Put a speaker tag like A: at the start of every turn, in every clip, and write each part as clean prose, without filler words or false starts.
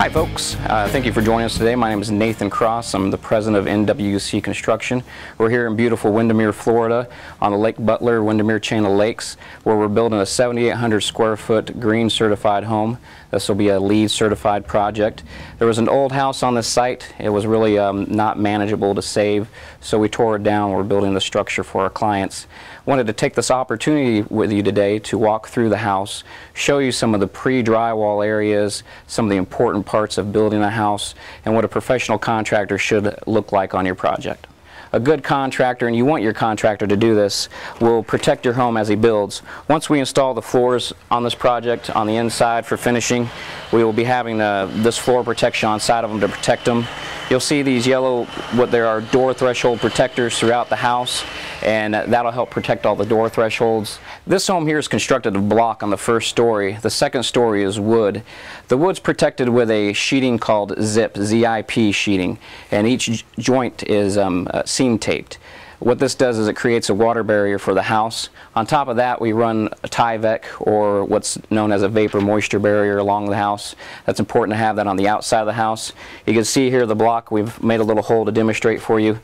A: Hi folks, thank you for joining us today. My name is Nathan Cross. I'm the president of NWC Construction. We're here in beautiful Windermere, Florida on the Lake Butler Windermere chain of lakes, where we're building a 7,800 square foot green certified home. This will be a LEED certified project. There was an old house on this site. It was really not manageable to save, so we tore it down. We're building the structure for our clients. Wanted to take this opportunity with you today to walk through the house, show you some of the pre-drywall areas, some of the important parts of building a house, and what a professional contractor should look like on your project. A good contractor, and you want your contractor to do this, will protect your home as he builds. Once we install the floors on this project on the inside for finishing, we will be having this floor protection on side of them to protect them. You'll see these yellow, what there are door threshold protectors throughout the house, and that'll help protect all the door thresholds. This home here is constructed of block on the first story. The second story is wood. The wood's protected with a sheeting called ZIP sheeting, and each joint is seam taped. What this does is it creates a water barrier for the house. On top of that, we run a Tyvek, or what's known as a vapor moisture barrier, along the house. That's important to have that on the outside of the house. You can see here the block, we've made a little hole to demonstrate for you.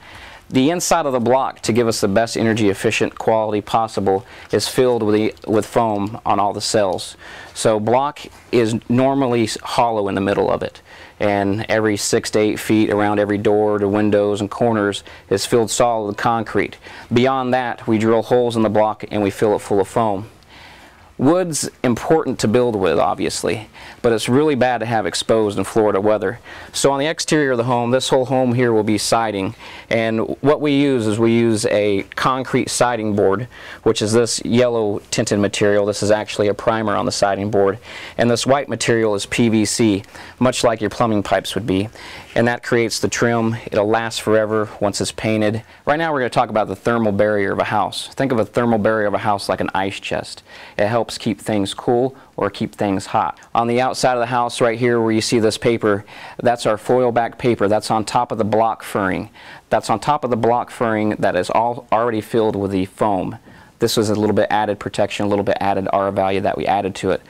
A: The inside of the block, to give us the best energy efficient quality possible, is filled with foam on all the cells. So block is normally hollow in the middle of it, and every 6 to 8 feet around every door to windows and corners is filled solid with concrete. Beyond that, we drill holes in the block and we fill it full of foam. Wood's important to build with, obviously, but it's really bad to have exposed in Florida weather. So on the exterior of the home, this whole home here will be siding, and what we use is we use a concrete siding board, which is this yellow tinted material. This is actually a primer on the siding board, and this white material is PVC, much like your plumbing pipes would be, and that creates the trim. It'll last forever once it's painted. Right now we're going to talk about the thermal barrier of a house. Think of a thermal barrier of a house like an ice chest. It helps keep things cool or keep things hot. On the outside of the house right here where you see this paper, that's our foil back paper. That's on top of the block furring. That's on top of the block furring that is already filled with the foam. This was a little bit added protection, a little bit added R value that we added to it.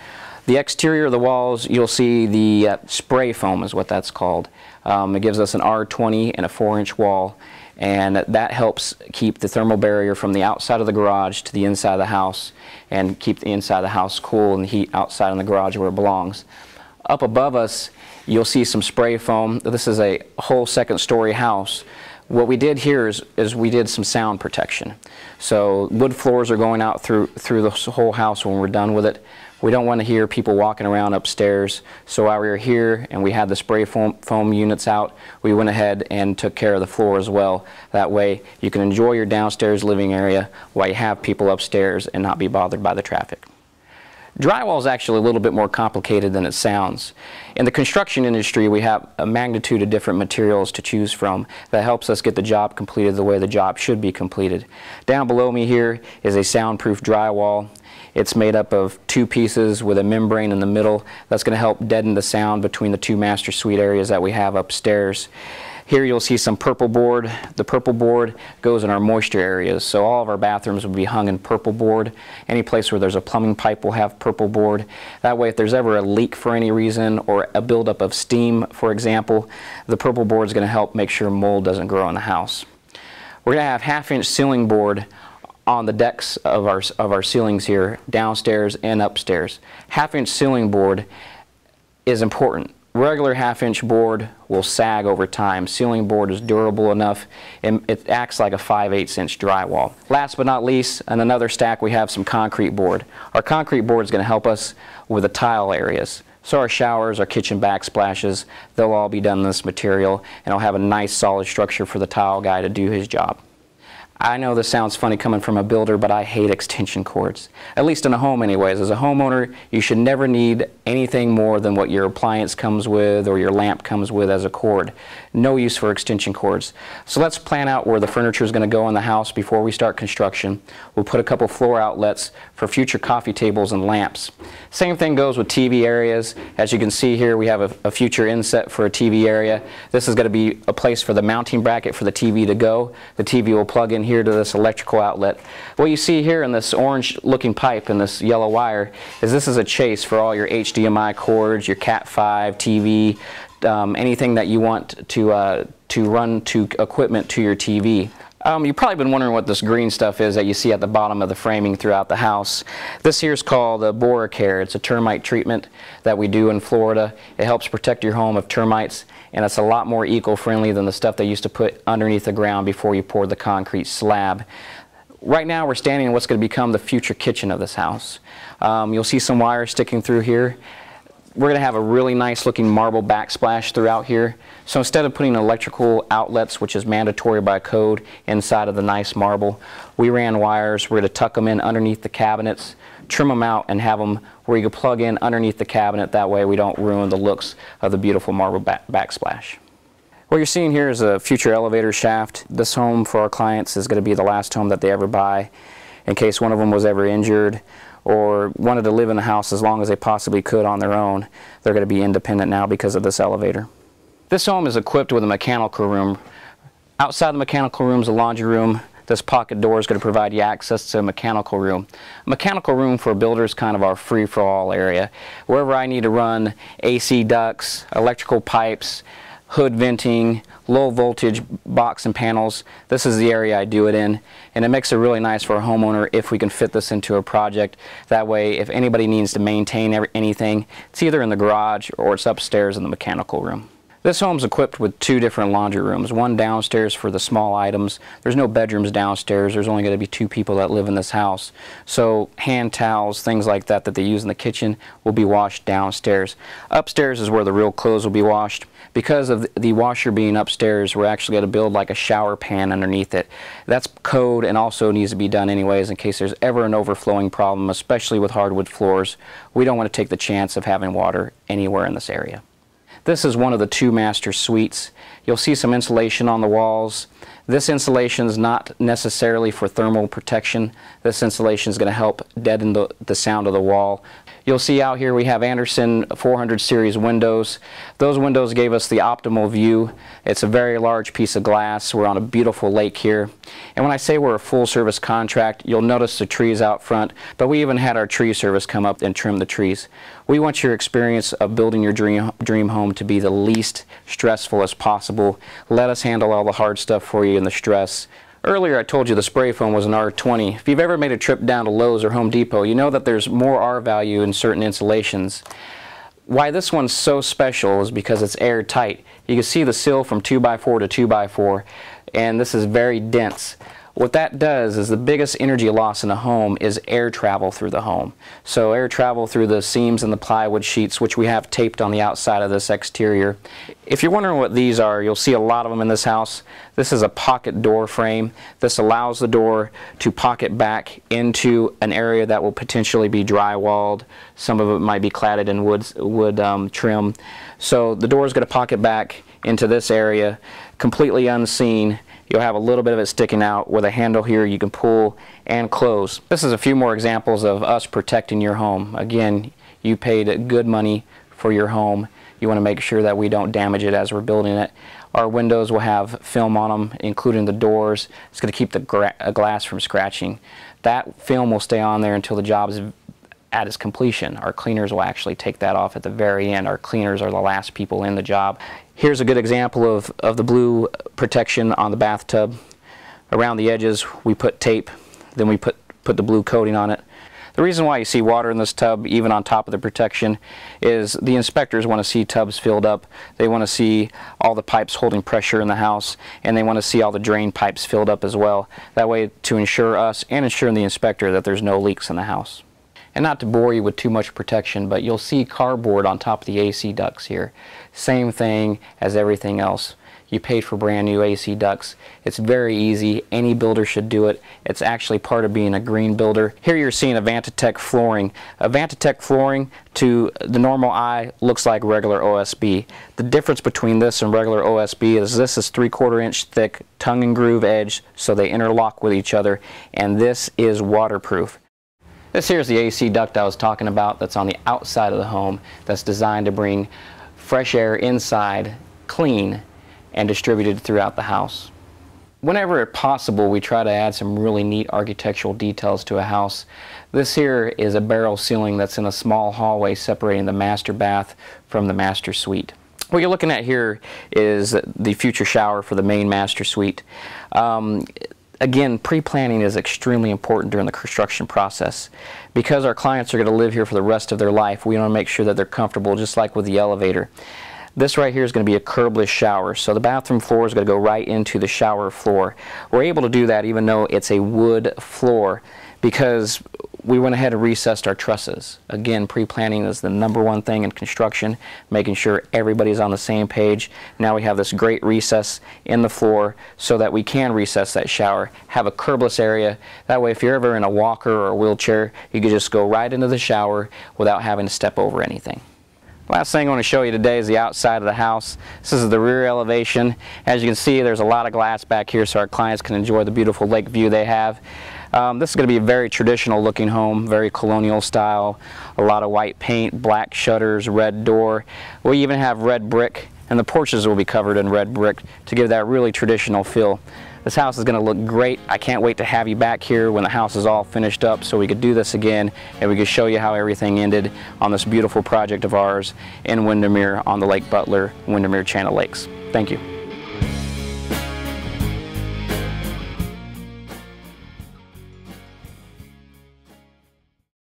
A: The exterior of the walls, you'll see the spray foam is what that's called. It gives us an R20 and a 4-inch wall, and that helps keep the thermal barrier from the outside of the garage to the inside of the house, and keep the inside of the house cool and the heat outside in the garage where it belongs. Up above us, you'll see some spray foam. This is a whole second-story house. What we did here is we did some sound protection. So wood floors are going out through the whole house when we're done with it. We don't want to hear people walking around upstairs, so while we were here and we had the spray foam units out, we went ahead and took care of the floor as well. That way you can enjoy your downstairs living area while you have people upstairs and not be bothered by the traffic. Drywall is actually a little bit more complicated than it sounds. In the construction industry, we have a magnitude of different materials to choose from that helps us get the job completed the way the job should be completed. Down below me here is a soundproof drywall. It's made up of 2 pieces with a membrane in the middle. That's going to help deaden the sound between the 2 master suite areas that we have upstairs. Here you'll see some purple board. The purple board goes in our moisture areas, so all of our bathrooms will be hung in purple board. Any place where there's a plumbing pipe will have purple board. That way if there's ever a leak for any reason or a buildup of steam, for example, the purple board is going to help make sure mold doesn't grow in the house. We're going to have 1/2-inch ceiling board on the decks of our ceilings here, downstairs and upstairs. 1/2-inch ceiling board is important. Regular 1/2-inch board will sag over time. Ceiling board is durable enough, and it acts like a 5/8-inch drywall. Last but not least, in another stack we have some concrete board. Our concrete board is going to help us with the tile areas. So our showers, our kitchen backsplashes, they'll all be done in this material, and it'll have a nice solid structure for the tile guy to do his job. I know this sounds funny coming from a builder, but I hate extension cords. At least in a home anyways. As a homeowner, you should never need anything more than what your appliance comes with or your lamp comes with as a cord. No use for extension cords. So let's plan out where the furniture is going to go in the house before we start construction. We'll put a couple floor outlets for future coffee tables and lamps. Same thing goes with TV areas. As you can see here, we have a future inset for a TV area. This is going to be a place for the mounting bracket for the TV to go. The TV will plug in here to this electrical outlet. What you see here in this orange looking pipe and this yellow wire is this is a chase for all your HD HDMI cords, your Cat 5 TV, anything that you want to run to equipment to your TV. You've probably been wondering what this green stuff is that you see at the bottom of the framing throughout the house. This here is called Boracare. It's a termite treatment that we do in Florida. It helps protect your home of termites, and it's a lot more eco-friendly than the stuff they used to put underneath the ground before you poured the concrete slab. Right now we're standing in what's going to become the future kitchen of this house. You'll see some wires sticking through here. We're going to have a really nice looking marble backsplash throughout here. So instead of putting electrical outlets, which is mandatory by code, inside of the nice marble, we ran wires. We're going to tuck them in underneath the cabinets, trim them out, and have them where you can plug in underneath the cabinet. That way we don't ruin the looks of the beautiful marble backsplash. What you're seeing here is a future elevator shaft. This home for our clients is going to be the last home that they ever buy, in case one of them was ever injured or wanted to live in the house as long as they possibly could on their own. They're going to be independent now because of this elevator. This home is equipped with a mechanical room. Outside the mechanical room is a laundry room. This pocket door is going to provide you access to a mechanical room. A mechanical room for a builder is kind of our free-for-all area. Wherever I need to run AC ducts, electrical pipes, hood venting, low voltage box and panels, this is the area I do it in, and it makes it really nice for a homeowner if we can fit this into a project. That way if anybody needs to maintain anything, it's either in the garage or it's upstairs in the mechanical room. This home's equipped with 2 different laundry rooms, one downstairs for the small items. There's no bedrooms downstairs. There's only going to be 2 people that live in this house. So hand towels, things like that that they use in the kitchen will be washed downstairs. Upstairs is where the real clothes will be washed. Because of the washer being upstairs, we're actually going to build like a shower pan underneath it. That's code and also needs to be done anyways in case there's ever an overflowing problem, especially with hardwood floors. We don't want to take the chance of having water anywhere in this area. This is one of the 2 master suites. You'll see some insulation on the walls. This insulation is not necessarily for thermal protection. This insulation is going to help deaden the sound of the wall. You'll see out here we have Anderson 400 series windows. Those windows gave us the optimal view. It's a very large piece of glass. We're on a beautiful lake here. And when I say we're a full service contract, you'll notice the trees out front, but we even had our tree service come up and trim the trees. We want your experience of building your dream home to be the least stressful as possible. Let us handle all the hard stuff for you and the stress. Earlier I told you the spray foam was an R20. If you've ever made a trip down to Lowe's or Home Depot, you know that there's more R value in certain insulations. Why this one's so special is because it's airtight. You can see the sill from 2x4 to 2x4, and this is very dense. What that does is the biggest energy loss in a home is air travel through the home. So air travel through the seams and the plywood sheets, which we have taped on the outside of this exterior. If you're wondering what these are, you'll see a lot of them in this house. This is a pocket door frame. This allows the door to pocket back into an area that will potentially be drywalled. Some of it might be cladded in wood trim. So the door is going to pocket back into this area completely unseen. You'll have a little bit of it sticking out with a handle here you can pull and close. This is a few more examples of us protecting your home. Again, you paid good money for your home. You want to make sure that we don't damage it as we're building it. Our windows will have film on them, including the doors. It's going to keep the glass from scratching. That film will stay on there until the job is at its completion. Our cleaners will actually take that off at the very end. Our cleaners are the last people in the job. Here's a good example of the blue protection on the bathtub. Around the edges we put tape, then we put the blue coating on it. The reason why you see water in this tub, even on top of the protection, is the inspectors want to see tubs filled up. They want to see all the pipes holding pressure in the house, and they want to see all the drain pipes filled up as well. That way to ensure us and ensure the inspector that there's no leaks in the house. And not to bore you with too much protection, but you'll see cardboard on top of the AC ducts here. Same thing as everything else. You paid for brand new AC ducts. It's very easy. Any builder should do it. It's actually part of being a green builder. Here you're seeing a Vantatech flooring. A Vantatech flooring to the normal eye looks like regular OSB. The difference between this and regular OSB is this is 3/4 inch thick, tongue and groove edge, so they interlock with each other, and this is waterproof. This here is the AC duct I was talking about that's on the outside of the home that's designed to bring fresh air inside, clean, and distributed throughout the house. Whenever possible, we try to add some really neat architectural details to a house. This here is a barrel ceiling that's in a small hallway separating the master bath from the master suite. What you're looking at here is the future shower for the main master suite. Again, pre-planning is extremely important during the construction process. Because our clients are going to live here for the rest of their life, we want to make sure that they're comfortable, just like with the elevator. This right here is going to be a curbless shower, so the bathroom floor is going to go right into the shower floor. We're able to do that even though it's a wood floor because we went ahead and recessed our trusses. Again, pre-planning is the #1 thing in construction, making sure everybody's on the same page. Now we have this great recess in the floor so that we can recess that shower, have a curbless area. That way if you're ever in a walker or a wheelchair, you can just go right into the shower without having to step over anything. Last thing I want to show you today is the outside of the house. This is the rear elevation. As you can see, there's a lot of glass back here so our clients can enjoy the beautiful lake view they have. This is going to be a very traditional looking home, very colonial style. A lot of white paint, black shutters, red door. We even have red brick, and the porches will be covered in red brick to give that really traditional feel. This house is going to look great. I can't wait to have you back here when the house is all finished up so we could do this again and we could show you how everything ended on this beautiful project of ours in Windermere on the Lake Butler, Windermere Channel Lakes. Thank you.